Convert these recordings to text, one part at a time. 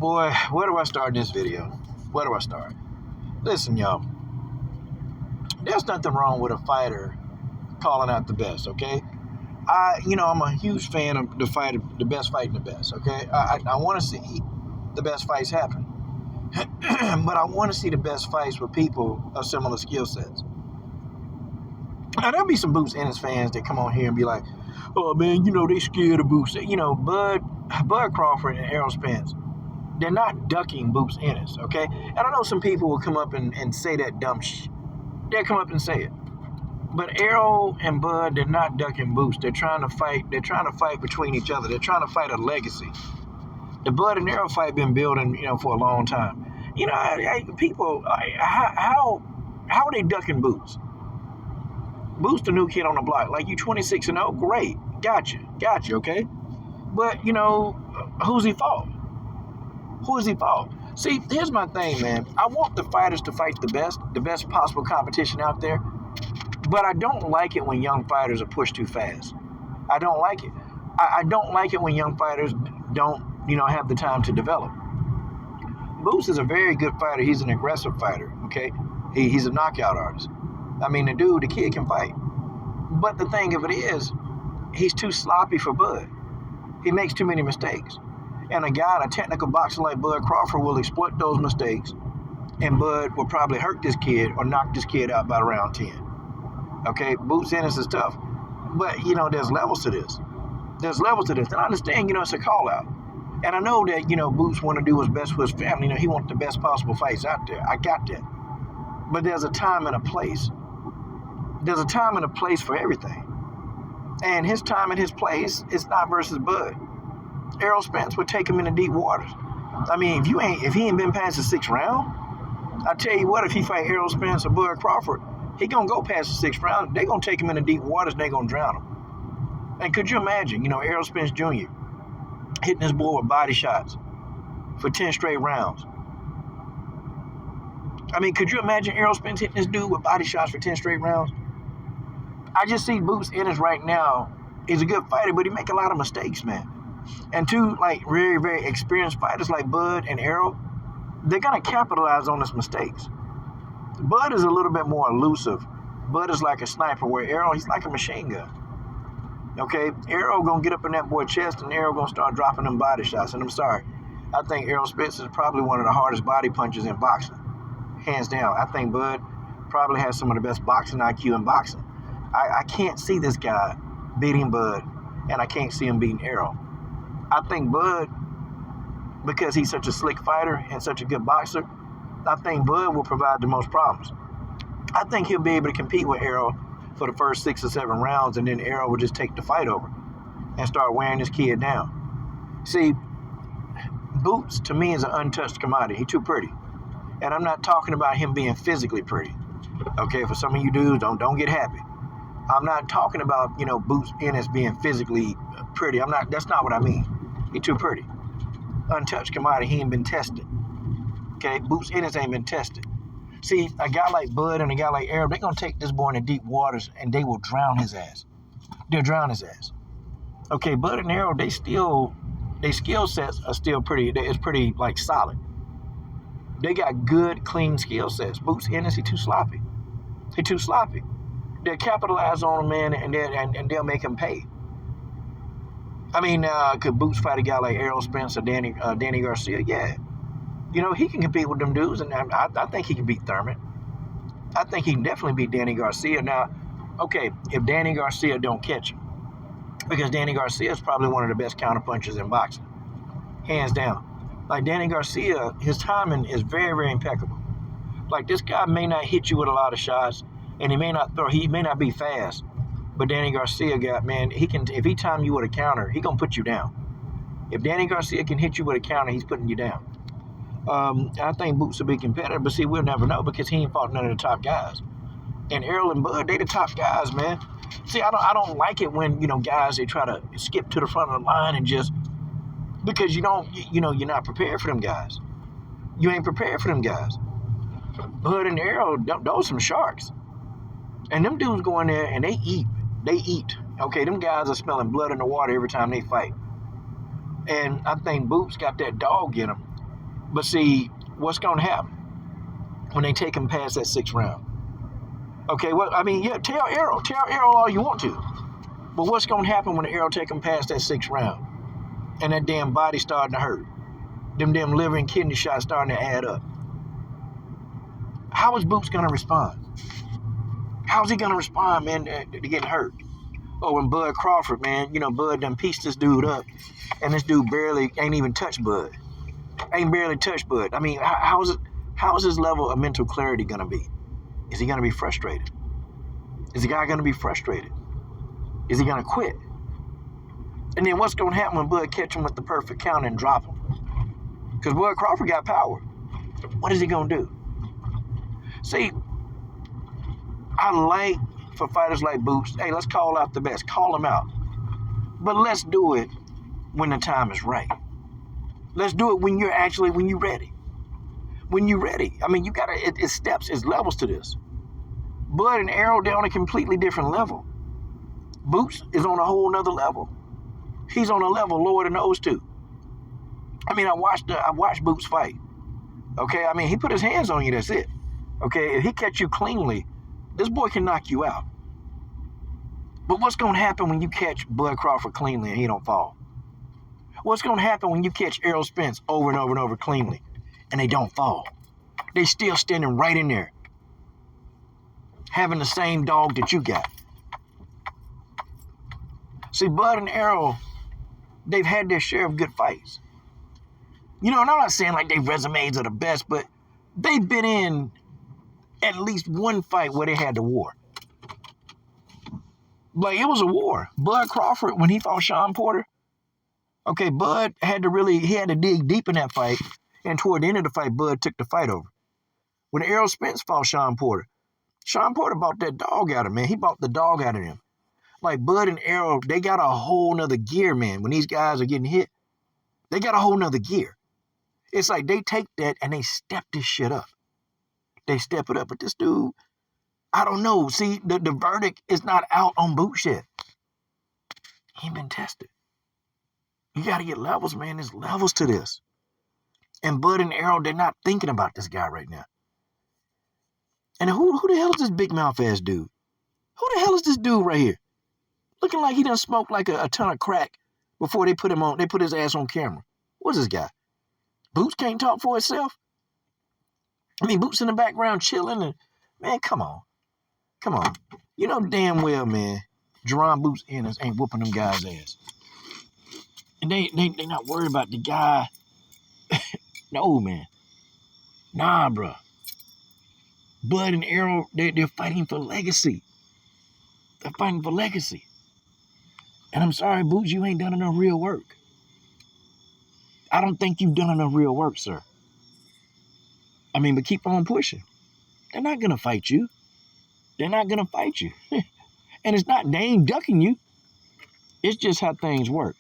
boy, where do I start this video? Where do I start? Listen, y'all. There's nothing wrong with a fighter calling out the best, okay? I'm a huge fan of the best fighting the best, okay? I want to see the best fights happen. But I want to see the best fights with people of similar skill sets. Now, there'll be some Boots Ennis fans that come on here and be like, oh, man, they scared of Boots. Bud Crawford and Errol Spence, they're not ducking Boots Ennis, okay? And I know some people will come up and say that dumb shit. They'll come up and say it. But Errol and Bud, they're not ducking Boots. They're trying to fight. They're trying to fight between each other. They're trying to fight a legacy. The Bud and Errol fight been building, for a long time. How are they ducking Boots? Boots the new kid on the block. Like, you 26-0, great. Gotcha, okay? But, who's he fought? Who is he fought? See, here's my thing, man. I want the fighters to fight the best possible competition out there. But I don't like it when young fighters are pushed too fast. I don't like it. I don't like it when young fighters don't, have the time to develop. Boots is a very good fighter. He's an aggressive fighter, okay? He's a knockout artist. I mean, the kid can fight. But the thing of it is, he's too sloppy for Bud. He makes too many mistakes. And a technical boxer like Bud Crawford will exploit those mistakes, and Bud will probably hurt this kid or knock this kid out by round 10. Okay, Boots Ennis is tough. But, there's levels to this. And I understand, it's a call-out. And I know that, Boots want to do what's best for his family. He wants the best possible fights out there. I got that. But there's a time and a place. There's a time and a place for everything. And his time and his place is not versus Bud. Errol Spence would take him into deep waters. I mean, if he ain't been past the 6th round, I tell you what, if he fight Errol Spence or Bud Crawford, he gonna go past the 6th round. They gonna take him into deep waters and they gonna drown him. And could you imagine, Errol Spence Jr. hitting his boy with body shots for 10 straight rounds? I mean, could you imagine Errol Spence hitting this dude with body shots for 10 straight rounds? I just see Boots Ennis right now. He's a good fighter, but he make a lot of mistakes, man. And two, very, very experienced fighters like Bud and Errol, they're going to capitalize on his mistakes. Bud is a little bit more elusive. Bud is like a sniper, where Errol, he's like a machine gun. Okay? Errol going to get up in that boy's chest, and Errol going to start dropping them body shots. And I'm sorry, I think Errol Spence is probably one of the hardest body punchers in boxing. Hands down. I think Bud probably has some of the best boxing IQ in boxing. I can't see this guy beating Bud, and I can't see him beating Errol. I think Bud, because he's such a slick fighter and such a good boxer, I think Bud will provide the most problems. I think he'll be able to compete with Errol for the first 6 or 7 rounds, and then Errol will just take the fight over and start wearing this kid down. See, Boots, to me, is an untouched commodity. He's too pretty. And I'm not talking about him being physically pretty. Okay, for some of you dudes, don't get happy. I'm not talking about, Boots Ennis being physically pretty. That's not what I mean. He's too pretty. Untouched commodity, he ain't been tested. Okay, Boots Ennis ain't been tested. See, a guy like Bud and a guy like Errol, they're going to take this boy into deep waters and they will drown his ass. They'll drown his ass. Okay, Bud and Errol, their skill sets are still pretty solid. They got good, clean skill sets. Boots Ennis, he's too sloppy. They'll capitalize on him, man, and they'll make him pay. I mean, could Boots fight a guy like Errol Spence or Danny Garcia? Yeah. He can compete with them dudes, and I think he can beat Thurman. I think he can definitely beat Danny Garcia. Now, okay, if Danny Garcia don't catch him, because Danny Garcia is probably one of the best counterpunchers in boxing, hands down. Like, Danny Garcia, his timing is very, very impeccable. Like, this guy may not hit you with a lot of shots, and he may not be fast, but Danny Garcia if he time you with a counter, he gonna put you down. If Danny Garcia can hit you with a counter, he's putting you down. I think Boots will be competitive, but see, we'll never know because he ain't fought none of the top guys. And Errol and Bud, they the top guys, man. See, I don't like it when, guys, they try to skip to the front of the line and just, because you're not prepared for them guys. You ain't prepared for them guys. Bud and Errol, those some sharks. And them dudes go in there and they eat. Okay, them guys are smelling blood in the water every time they fight. And I think Boots got that dog in him. But see, what's going to happen when they take him past that 6th round? Okay, well, I mean, yeah, tell Errol all you want to. But what's going to happen when the Errol take him past that 6th round and that damn body starting to hurt? Them damn liver and kidney shots starting to add up. How is Boots going to respond? How's he going to respond, man, to getting hurt? Oh, and Bud Crawford, man, Bud done pieced this dude up, and this dude barely ain't even touched Bud. Ain't barely touched Bud. I mean, how is his level of mental clarity going to be? Is he going to be frustrated? Is the guy going to be frustrated? Is he going to quit? And then what's going to happen when Bud catch him with the perfect count and drop him? Because Bud Crawford got power. What is he going to do? See, I like for fighters like Boots, hey, let's call out the best. Call them out. But let's do it when the time is right. Let's do it when you're ready. When you're ready. I mean, you got to, it's steps, it's levels to this. Bud and Errol, they're on a completely different level. Boots is on a whole nother level. He's on a level lower than those two. I mean, I watched Boots fight. Okay, I mean, he put his hands on you, that's it. Okay, if he catch you cleanly, this boy can knock you out. But what's going to happen when you catch Bud Crawford cleanly and he don't fall? What's going to happen when you catch Errol Spence over and over and over cleanly and they don't fall? They still standing right in there, having the same dog that you got. See, Bud and Errol, they've had their share of good fights. And I'm not saying like their resumes are the best, but they've been in at least one fight where they had the war. Like, it was a war. Bud Crawford, when he fought Sean Porter, okay, Bud had to dig deep in that fight, and toward the end of the fight, Bud took the fight over. When Errol Spence fought Sean Porter bought that dog out of him, man. He bought the dog out of him. Like, Bud and Errol, they got a whole nother gear, man. When these guys are getting hit, they got a whole nother gear. It's like they take that and they step this shit up. They step it up. But this dude, I don't know. See, the verdict is not out on Boots yet. He ain't been tested. You got to get levels, man. There's levels to this. And Bud and Errol, they're not thinking about this guy right now. And who the hell is this big mouth ass dude? Who the hell is this dude right here? Looking like he done smoked like a ton of crack before they put his ass on camera. What's this guy? Boots can't talk for himself? I mean, Boots in the background chilling, and man, come on. You know damn well, man, Jaron Boots Ennis ain't whooping them guys' ass. And they not worried about the guy. No, man. Nah, bro. Bud and Errol, they're fighting for legacy. They're fighting for legacy. And I'm sorry, Boots, you ain't done enough real work. I don't think you've done enough real work, sir. I mean, but keep on pushing. They're not going to fight you. And it's not, they ain't ducking you. It's just how things work.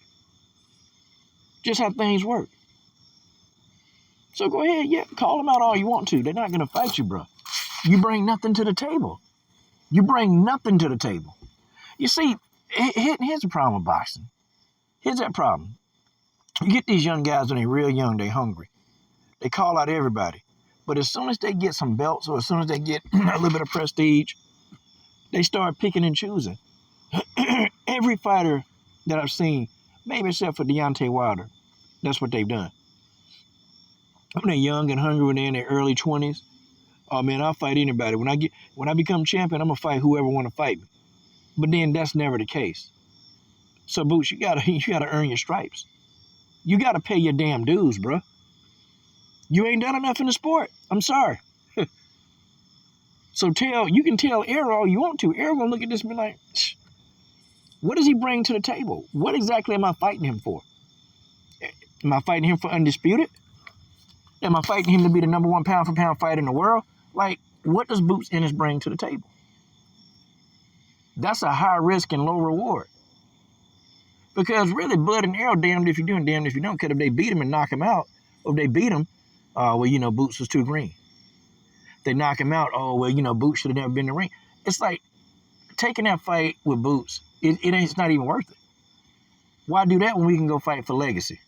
So go ahead, yeah, call them out all you want to. They're not going to fight you, bro. You bring nothing to the table. You see, here's the problem with boxing. Here's that problem. You get these young guys when they're real young, they're hungry. They call out everybody. But as soon as they get some belts or as soon as they get a little bit of prestige, they start picking and choosing. Every fighter that I've seen, maybe except for Deontay Wilder, that's what they've done. When they're young and hungry, when they're in their early 20s, oh man, I'll fight anybody. When I become champion, I'm gonna fight whoever want to fight me. But then that's never the case. So Boots, you gotta earn your stripes. You gotta pay your damn dues, bro. You ain't done enough in the sport. I'm sorry. So you can tell Errol all you want to. Errol gonna look at this and be like, what does he bring to the table? What exactly am I fighting him for? Am I fighting him for undisputed? Am I fighting him to be the number one pound for pound fighter in the world? Like, what does Boots Ennis bring to the table? That's a high risk and low reward. Because really, Bud and Errol, damned if you do and damned if you don't. Because if they beat him and knock him out, or if they beat him, Boots was too green. If they knock him out, Boots should have never been in the ring. It's like taking that fight with Boots, it's not even worth it. Why do that when we can go fight for legacy?